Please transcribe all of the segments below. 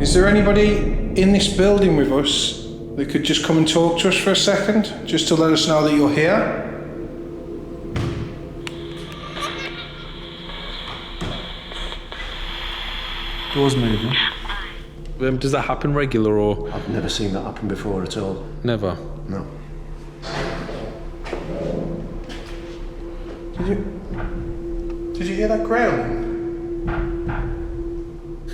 Is there anybody in this building with us that could just come and talk to us for a second, just to let us know that you're here? Doors moving. Does that happen regular or? I've never seen that happen before at all. Never? No. Did you hear that growling?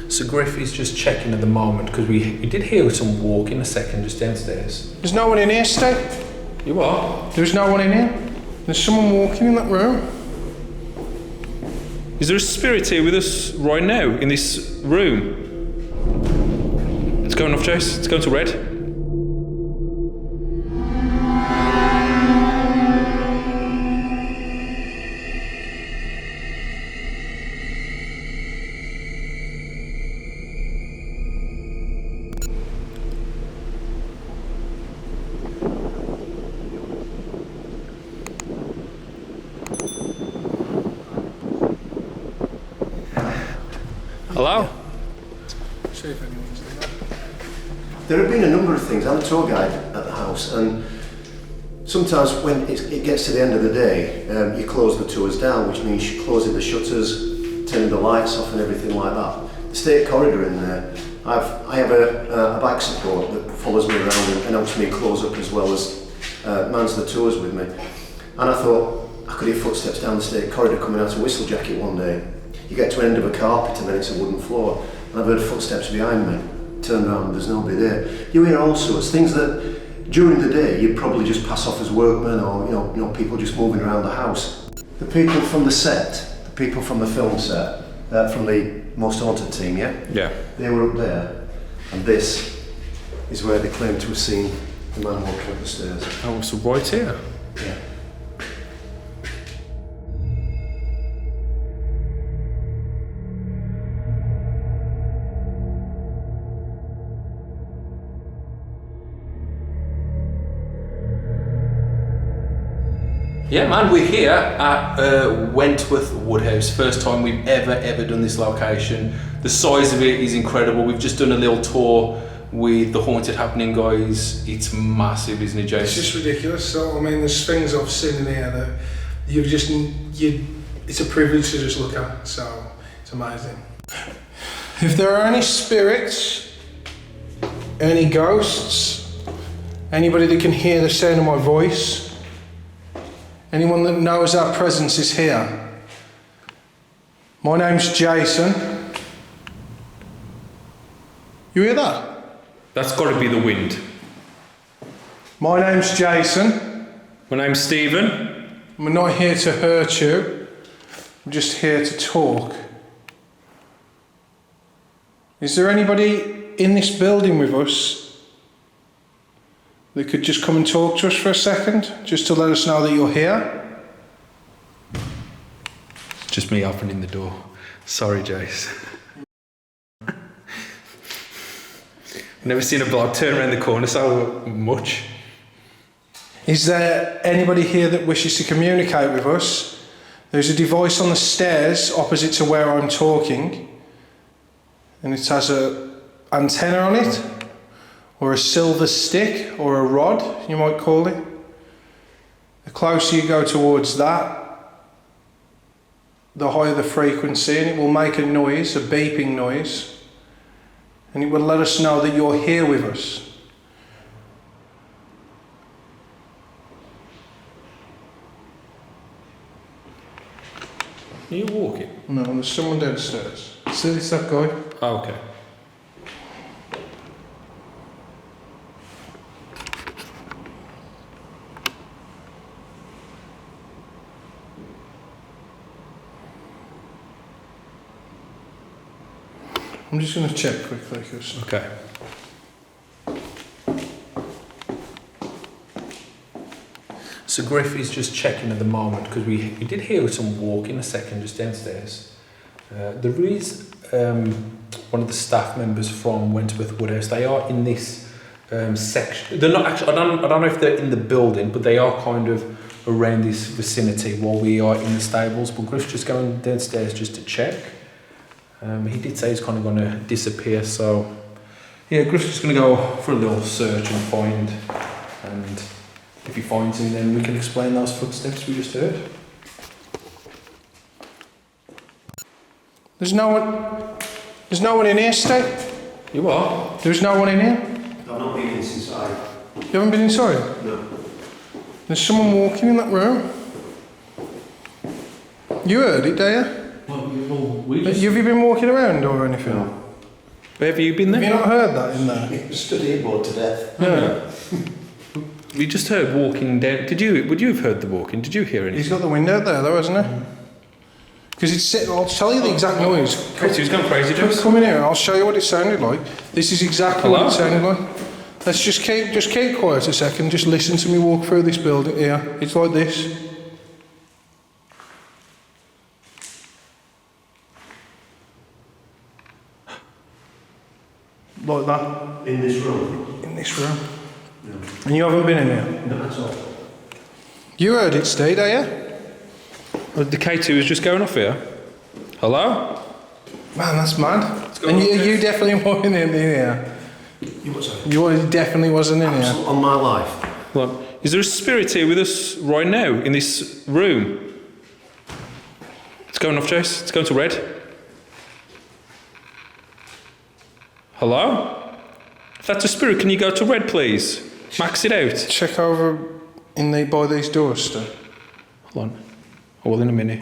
So Griff is just checking at the moment because we did hear some walking a second just downstairs. There's no one in here, Steve. You are? There's no one in here. There's someone walking in that room. Is there a spirit here with us right now in this room? It's going off, Jace. It's going to red. Hello? See if anyone's there. There have been a number of things. I'm a tour guide at the house, and sometimes when it gets to the end of the day, you close the tours down, which means you're closing the shutters, turning the lights off and everything like that. The state corridor in there, I have a back support that follows me around and helps me close up as well as mans the tours with me. And I thought I could hear footsteps down the state corridor coming out of Whistlejacket one day. You get to an end of a carpet and then it's a wooden floor. And I've heard footsteps behind me. Turned around and there's nobody there. You hear all sorts, things that during the day you'd probably just pass off as workmen or you know people just moving around the house. The people from the set, the people from the film set, from the Most Haunted team, yeah? Yeah. They were up there, and this is where they claim to have seen the man walking up the stairs. Oh, so right here? Yeah. Yeah, man, we're here at Wentworth Woodhouse. First time we've ever done this location. The size of it is incredible. We've just done a little tour with the Haunted Happening guys. It's massive, isn't it, Jason? It's just ridiculous. So, I mean, there's things I've seen in here that it's a privilege to just look at, so it's amazing. If there are any spirits, any ghosts, anybody that can hear the sound of my voice, anyone that knows our presence is here. My name's Jason. You hear that? That's got to be the wind. My name's Jason. My name's Stephen. We're not here to hurt you. We're just here to talk. Is there anybody in this building with us that could just come and talk to us for a second, just to let us know that you're here? It's just me opening the door. Sorry, Jace. I've never seen a bloke turn around the corner so much. Is there anybody here that wishes to communicate with us? There's a device on the stairs opposite to where I'm talking, and it has an antenna on it, or a silver stick, or a rod, you might call it. The closer you go towards that, the higher the frequency, and it will make a noise, a beeping noise, and it will let us know that you're here with us. Are you walking? No, there's someone downstairs. See, it's that guy. Oh, okay. I'm just going to check quickly. Okay. So Griff is just checking at the moment because we did hear some walking a second just downstairs. There is one of the staff members from Wentworth Woodhouse. They are in this section. They're not actually. I don't know if they're in the building, but they are kind of around this vicinity while we are in the stables. But Griff's just going downstairs just to check. He did say he's kind of going to disappear, so Yeah, Griff's just going to go for a little search and find, and if he finds him, then we can explain those footsteps we just heard. There's no one in here, Steve? You are? There's no one in here? I've not been inside. You haven't been inside? No. There's someone walking in that room. You heard it, do you? Well, we Have you been walking around or anything? No. Where have you been Have there? you not heard that in there? Stood here bored to death. Yeah. We just heard walking down. Would you have heard the walking? Did you hear anything? He's got the window there though, hasn't he? Because I'll tell you the exact noise. Who's gone crazy, Joe? Come in here and I'll show you what it sounded like. This is exactly what it sounded like. Let's just keep quiet a second, just listen to me walk through this building here. It's like this. Like that. In this room? In this room. No. And you haven't been in here? No, at all. You heard it, Steve, do you? The K2 was just going off here. Hello? Man, that's mad. And you definitely weren't in here. You what, sorry? You definitely wasn't in here. On my life. Look, is there a spirit here with us right now in this room? It's going off, Jace. It's going to red. Hello? If that's a spirit, can you go to red, please? Max it out. Check over by these doors, Steve. Hold on. All in a minute.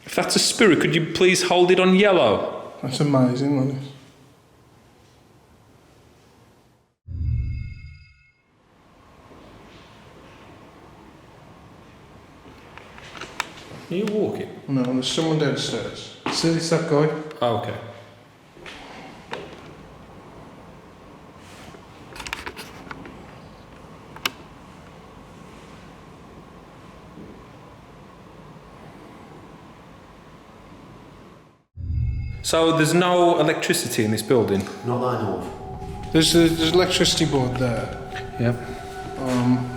If that's a spirit, could you please hold it on yellow? That's amazing, that is. Are you walking? No, there's someone downstairs. See, it's that guy. Oh, okay. So there's no electricity in this building? Not that I know of. There's electricity board there. Yep.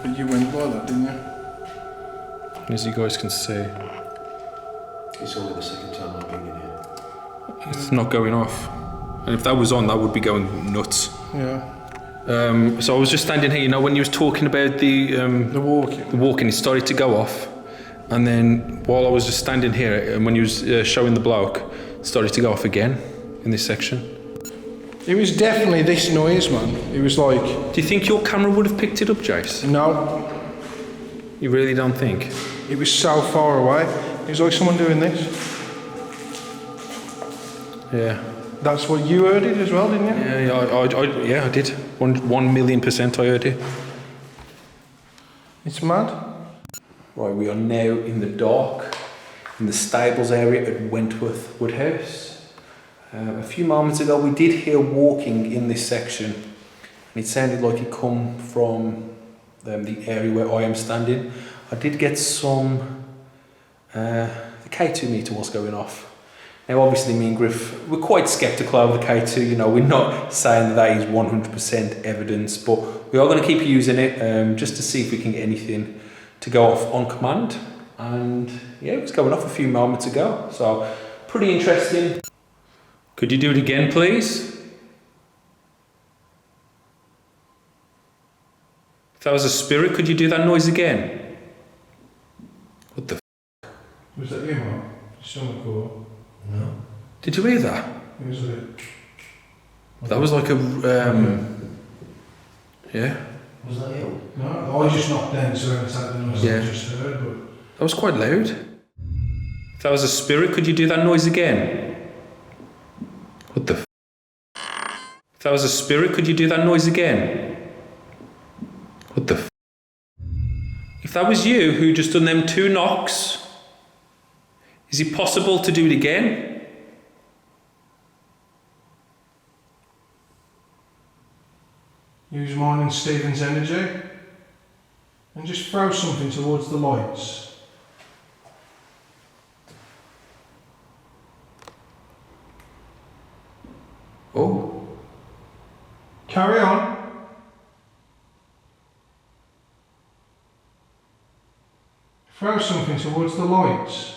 But you went by that, didn't you? As you guys can see, It's only the second time I've been in here. it's not going off. And if that was on, that would be going nuts. Yeah. So I was just standing here, you know, when you was talking about the walking, it started to go off. And then while I was just standing here, and when you was showing the bloke, it started to go off again in this section. It was definitely this noise, man. It was like... Do you think your camera would have picked it up, Jace? No. You really don't think? It was so far away. It was like someone doing this. Yeah. That's what you heard it as well, didn't you? Yeah, I did. 1,000,000% I heard it. It's mad. Right, we are now in the dark, in the stables area at Wentworth Woodhouse. A few moments ago we did hear walking in this section, and it sounded like it come from the area where I am standing. I did get some... the K2 meter was going off. Now obviously me and Griff, we're quite sceptical over the K2, you know, we're not saying that is 100% evidence, but we are going to keep using it just to see if we can get anything to go off on command. And yeah, it was going off a few moments ago, so pretty interesting. Could you do it again, please? If that was a spirit, could you do that noise again? What the f***? Was that you, man? Someone called. No. Did you hear that? It was it. That was like a... yeah. Was that you? No, I just knocked down so it's like the noise Yeah. I just heard, but... That was quite loud. If that was a spirit, could you do that noise again? What the f***? If that was a spirit, could you do that noise again? What the f***? If that was you who just done them 2 knocks, is it possible to do it again? Use mine and Stephen's energy and just throw something towards the lights. Oh. Carry on. Throw something towards the lights.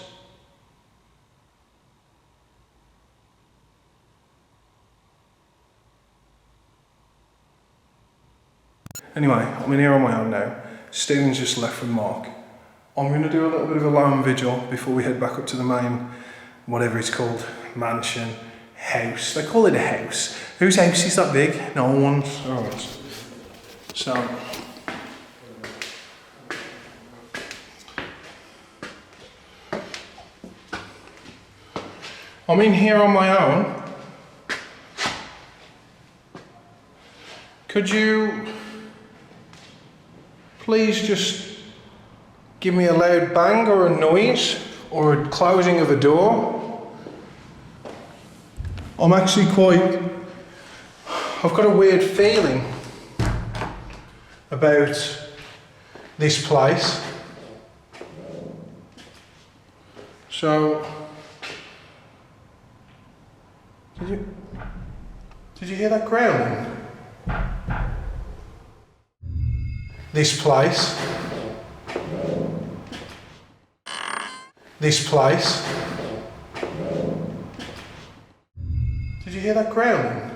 Anyway, I'm in here on my own now. Stephen's just left with Mark. I'm going to do a little bit of a lone vigil before we head back up to the main, whatever it's called, mansion, house. They call it a house. Whose house is that big? No one's. Alright. So, I'm in here on my own. Could you please just give me a loud bang or a noise or a closing of a door? I'm actually I've got a weird feeling about this place. So, did you hear that growling? This place. Did you hear that growling?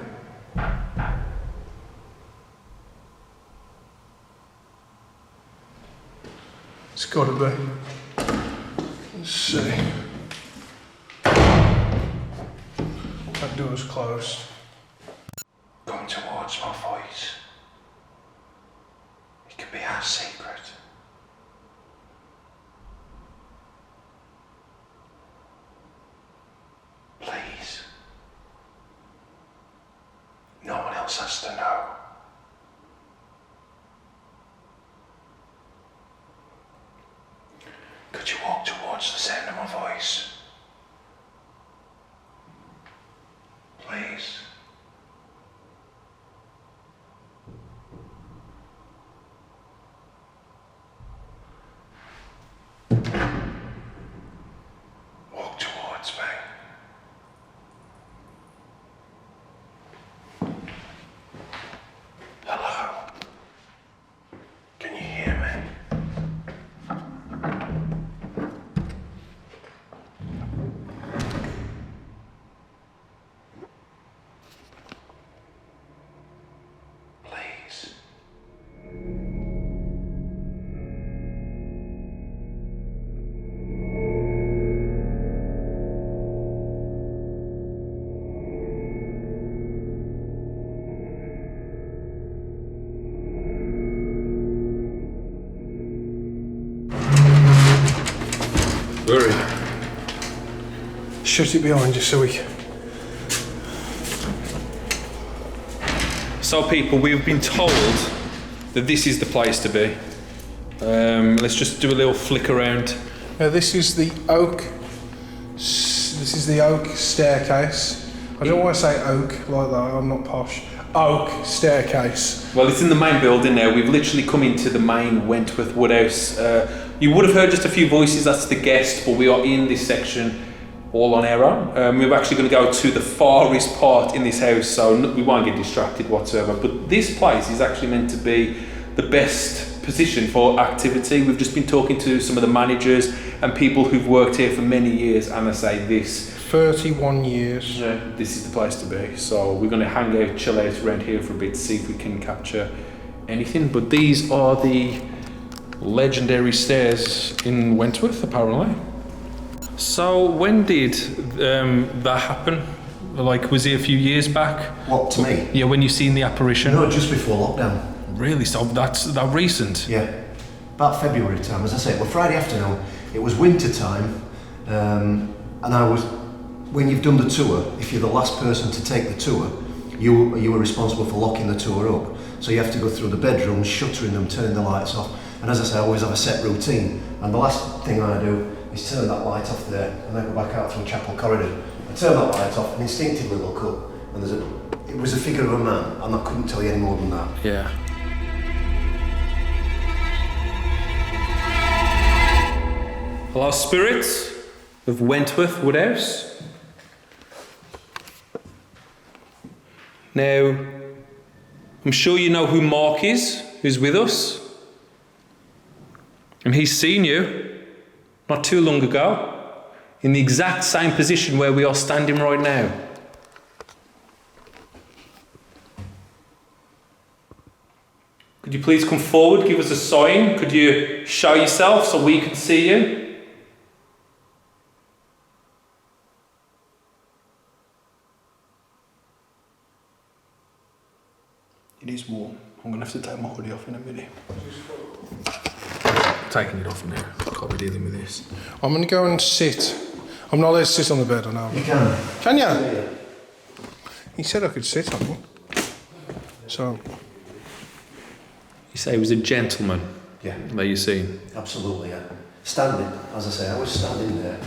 It's gotta be. Let's see. That door's closed. Come towards my voice. It could be our secret. Please. No one else has to know. Could you walk towards the sound of my voice? Please. Walk towards me. Hello. Can you hear me? Please. Very. Shut it behind you so we can. So people, we've been told that this is the place to be. Let's just do a little flick around. Now this is the oak. This is the oak staircase. I don't want to say oak like that. I'm not posh. Oak staircase. Well, it's in the main building now. We've literally come into the main Wentworth Woodhouse. You would have heard just a few voices, that's the guest, but we are in this section all on our own. We're actually going to go to the farthest part in this house, so we won't get distracted whatsoever. But this place is actually meant to be the best position for activity. We've just been talking to some of the managers and people who've worked here for many years, and they say this. 31 years. Yeah, this is the place to be. So we're going to hang out, chill out around here for a bit, see if we can capture anything. But these are the legendary stairs in Wentworth, apparently. So when did that happen? Like, was it a few years back? What, to me? Yeah, when you seen the apparition? No, just before lockdown. Really? So that's that recent? Yeah, about February time. As I say, well, Friday afternoon. It was winter time, and I was. When you've done the tour, if you're the last person to take the tour, you were responsible for locking the tour up. So you have to go through the bedrooms, shuttering them, turning the lights off. And as I say, I always have a set routine. And the last thing I do is turn that light off there, and then go back out through chapel corridor. I turn that light off and instinctively look up, and it was a figure of a man, and I couldn't tell you any more than that. Yeah. Hello, spirits of Wentworth Woodhouse. Now, I'm sure you know who Mark is, who's with us. And he's seen you not too long ago in the exact same position where we are standing right now. Could you please come forward, give us a sign? Could you show yourself so we can see you? It is warm. I'm going to have to take my hoodie off in a minute. I'm taking it off now. I can't be dealing with this. I'm going to go and sit. I'm not allowed to sit on the bed, I know. You can. Can you? Yeah. He said I could sit on it. So... You say he was a gentleman? Yeah. That you seen? Absolutely, yeah. Standing, as I say, I was standing there,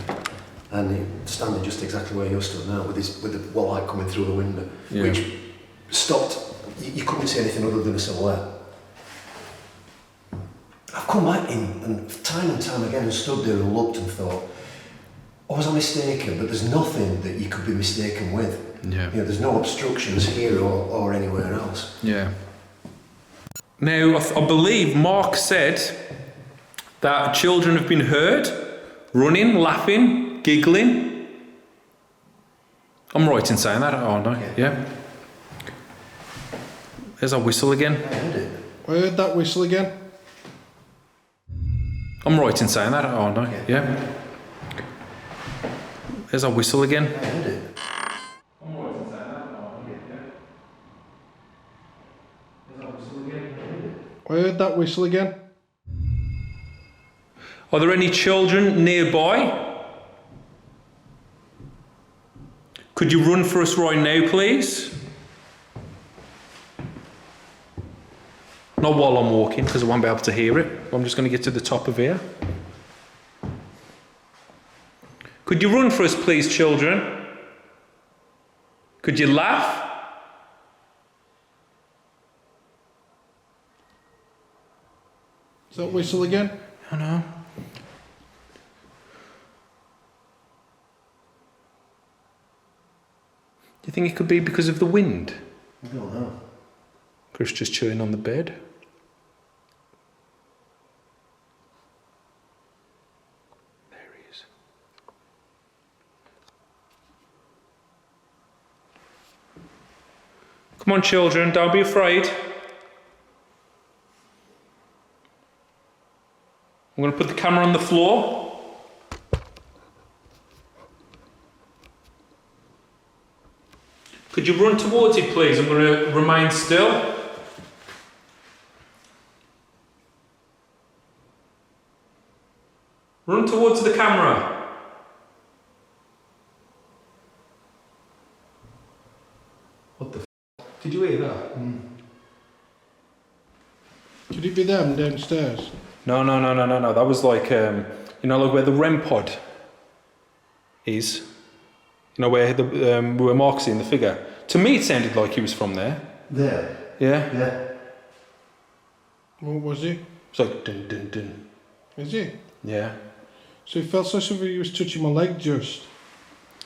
and standing just exactly where you stood now, with the light coming through the window, Yeah. which stopped. You couldn't see anything other than a silhouette. I've come back in and time again and stood there and looked and thought, was I mistaken? But there's nothing that you could be mistaken with. Yeah. You know, there's no obstructions here or anywhere else. Yeah. Now, I believe Mark said that children have been heard running, laughing, giggling. I'm right in saying that, aren't I? Yeah. There's a whistle again. I heard it. I heard that whistle again. I'm right in saying that, aren't I? Yeah. There's a whistle again. I heard it. I'm right in saying that, aren't I? Yeah. There's a whistle again. I heard that whistle again. Are there any children nearby? Could you run for us right now, please? Not while I'm walking, because I won't be able to hear it. I'm just going to get to the top of here. Could you run for us, please, children? Could you laugh? Is that whistle again? I know. Do you think it could be because of the wind? I don't know. Chris just chewing on the bed. There he is. Come on, children, don't be afraid. I'm going to put the camera on the floor. Could you run towards it, please? I'm going to remain still. Run towards the camera. What the f***? Did you hear that? Could it be them downstairs? No. That was like, you know, like where the REM pod is. You know, where where Mark's seeing the figure. To me, it sounded like he was from there. There. Yeah? Yeah. What was he? It's like dun dun dun. Is he? Yeah. So it felt like somebody was touching my leg just.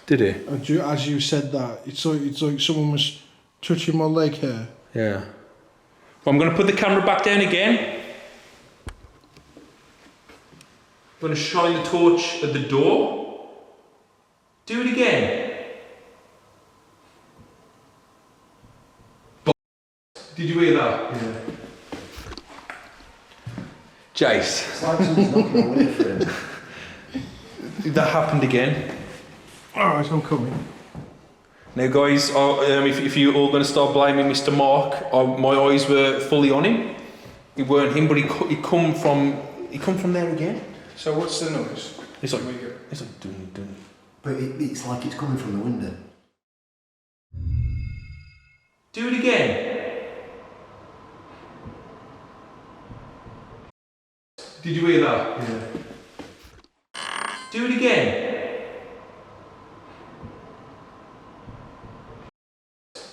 Did he? As you said that, it's like someone was touching my leg here. Yeah. Well, I'm going to put the camera back down again. I'm going to shine the torch at the door. Do it again. Did you hear that? Yeah. Jace. It's like someone's knocking away for him. That happened again. Alright, I'm coming. Now, guys, if you're all going to start blaming Mr. Mark, my eyes were fully on him. It weren't him, but he come from there again. So what's the noise? It's like dun dun. But it's like it's coming from the window. Do it again. Did you hear that? Yeah. Do it again.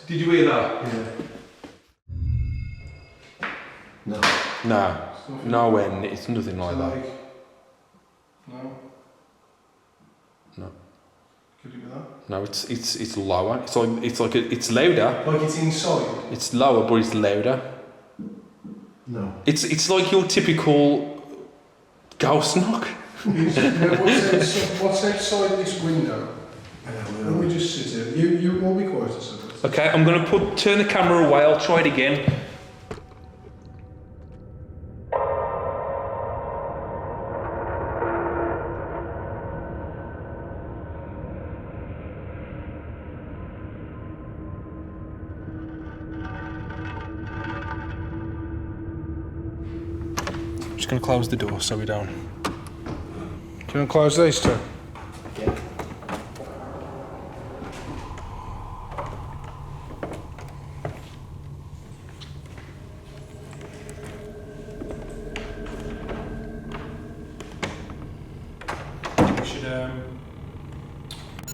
Did you hear that? Yeah. No, when it's nothing like that. No. No. Could it be that? No, it's lower. It's louder. Like it's inside. It's lower, but it's louder. No. It's like your typical ghost knock. What's outside this window? Let me just sit here. You will be quiet a second. Okay, I'm gonna turn the camera away. I'll try it again. just going to close the door so we don't. Do you want to close these two? Yeah.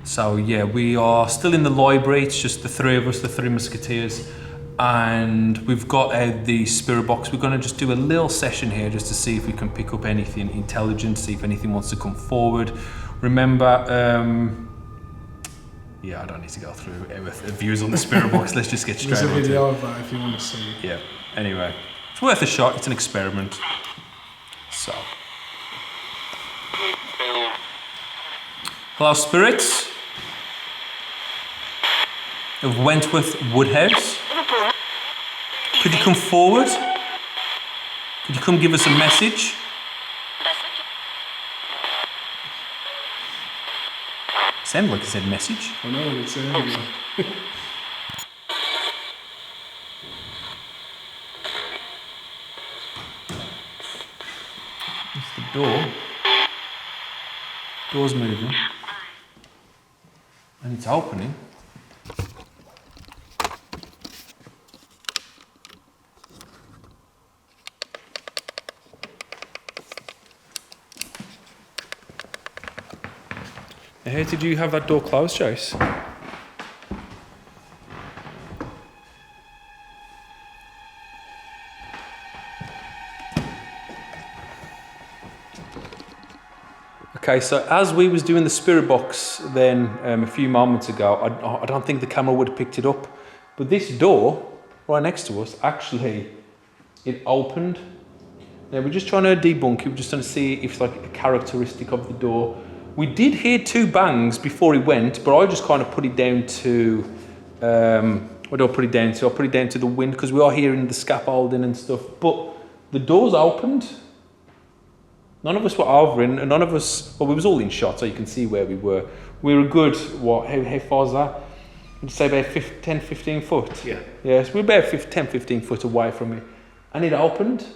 So yeah, we are still in the library. It's just the three of us, the three musketeers, and we've got the spirit box. We're going to just do a little session here just to see if we can pick up anything intelligent, see if anything wants to come forward. Remember, yeah, I don't need to go through views on the spirit box. Let's just get straight There's a into video it. of that if you want to see it. Yeah. Anyway, it's worth a shot. It's an experiment. So, hello, spirits of Wentworth Woodhouse. Could you come forward? Could you come give us a message? Sounded like it said message. I know what it's saying. It's the door. Door's moving. And it's opening. How did you have that door closed, Joyce? Okay, so as we was doing the spirit box then a few moments ago, I don't think the camera would have picked it up, but this door right next to us, actually, it opened. Now we're just trying to debunk it, we're just trying to see if it's like a characteristic of the door. We did hear 2 bangs before he went, but I just kind of put it down to, what do I put it down to? I put it down to the wind, because we are hearing the scaffolding and stuff, but the doors opened. None of us were over, and none of us, well, we was all in shot, so you can see where we were. We were a good, what, how far is that? I'd say about 10, 15 foot. Yeah. Yes, we're about 10, 15 foot away from it. And it opened.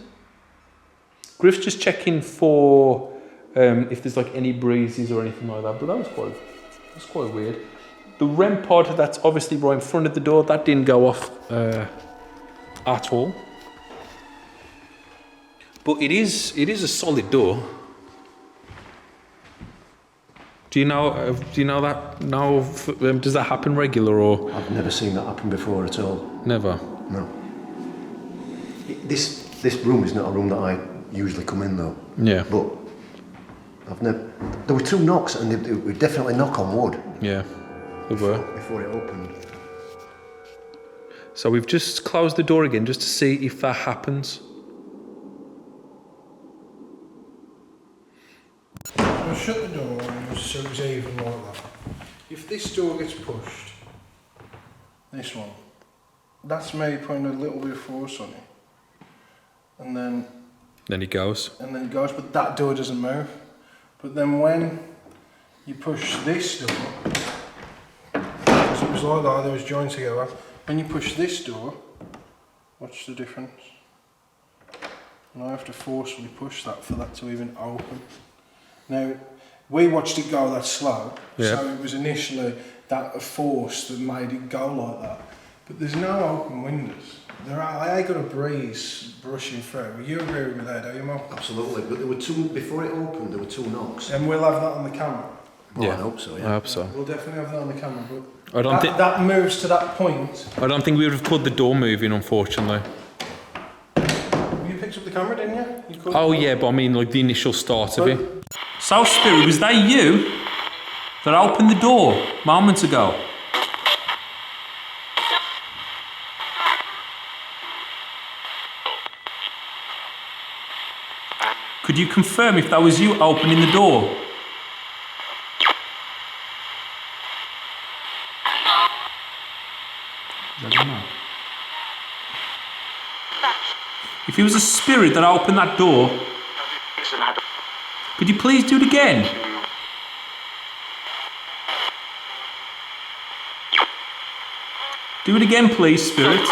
Griff's just checking for if there's like any breezes or anything like that, but that was quite weird. The REM pod that's obviously right in front of the door, that didn't go off at all. But it is a solid door. Do you know that now? Does that happen regular or? I've never seen that happen before at all. Never. No. This room is not a room that I usually come in though. Yeah. But I've never. There were 2 knocks, and they were definitely knock on wood. Yeah, there were. Before it opened. So we've just closed the door again just to see if that happens. I'll shut the door and just so it's even like that. If this door gets pushed, this one, that's maybe putting a little bit of force on it. And then it goes. But that door doesn't move. But then when you push this door, because it was like that, there was joints together. When you push this door, watch the difference. And I have to forcefully push that for that to even open. Now, we watched it go that slow, so it was initially that force that made it go like that. But there's no open windows. I got a breeze brushing through. You agree with me there, don't you, Mark? Absolutely, but there were 2, before it opened, there were 2 knocks. And we'll have that on the camera. Well, I hope so, yeah. I hope so. We'll definitely have that on the camera, but I don't think that moves to that point. I don't think we would have caught the door moving, unfortunately. You picked up the camera, didn't you? Oh yeah, but I mean like the initial start of it. So Spirit, was that you that opened the door moments ago? Could you confirm if that was you opening the door? I don't know. If it was a spirit that opened that door, could you please do it again? Do it again, please, spirit.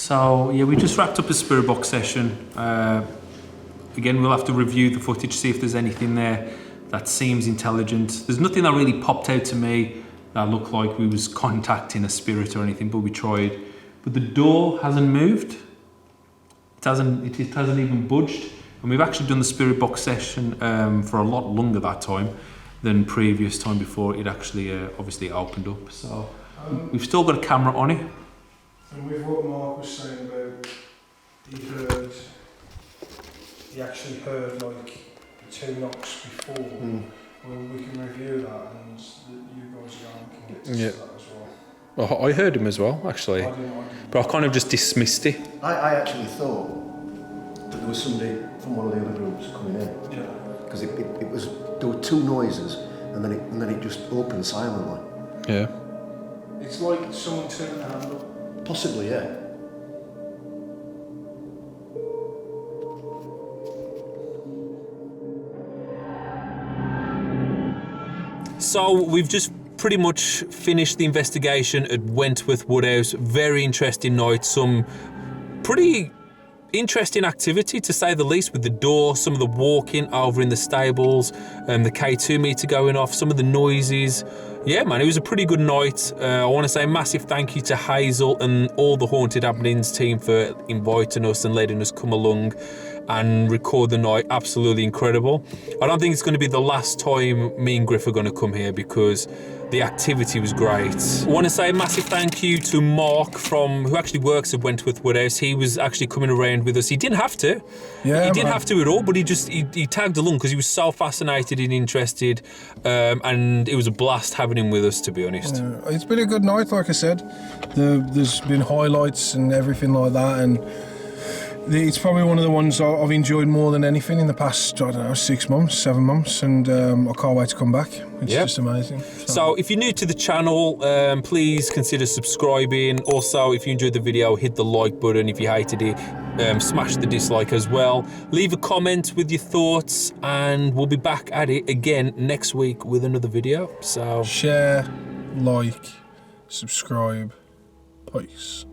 So yeah, we just wrapped up a spirit box session. Again, we'll have to review the footage, see if there's anything there that seems intelligent. There's nothing that really popped out to me that looked like we was contacting a spirit or anything, but we tried. But the door hasn't moved. It hasn't even budged. And we've actually done the spirit box session for a lot longer that time than previous time before it actually obviously opened up. So we've still got a camera on it. And with what Mark was saying about he actually heard like 2 knocks before. Well, we can review that, and you guys can get to that as well. Oh, I heard him as well, actually, but I kind of just dismissed it. I actually thought that there was somebody from one of the other groups coming in. Yeah. Because there were 2 noises, and then it just opened silently. Yeah. It's like someone turned the handle. Possibly, yeah. So we've just pretty much finished the investigation at Wentworth Woodhouse. Very interesting night. Some pretty interesting activity, to say the least, with the door, some of the walking over in the stables, the K2 meter going off, some of the noises. Yeah, man, it was a pretty good night. I want to say a massive thank you to Hazel and all the Haunted Happenings team for inviting us and letting us come along and record the night. Absolutely incredible. I don't think it's going to be the last time me and Griff are going to come here, because the activity was great. I want to say a massive thank you to Mark, who actually works at Wentworth Woodhouse. He was actually coming around with us. He didn't have to. Yeah, he didn't have to at all, but he tagged along because he was so fascinated and interested, and it was a blast having him with us, to be honest. Yeah, it's been a good night, like I said. There's been highlights and everything like that, and it's probably one of the ones I've enjoyed more than anything in the past, I don't know, 6 months, 7 months, and I can't wait to come back. It's just amazing. So if you're new to the channel, please consider subscribing. Also, if you enjoyed the video, hit the like button. If you hated it, smash the dislike as well. Leave a comment with your thoughts, and we'll be back at it again next week with another video. So share, like, subscribe, peace.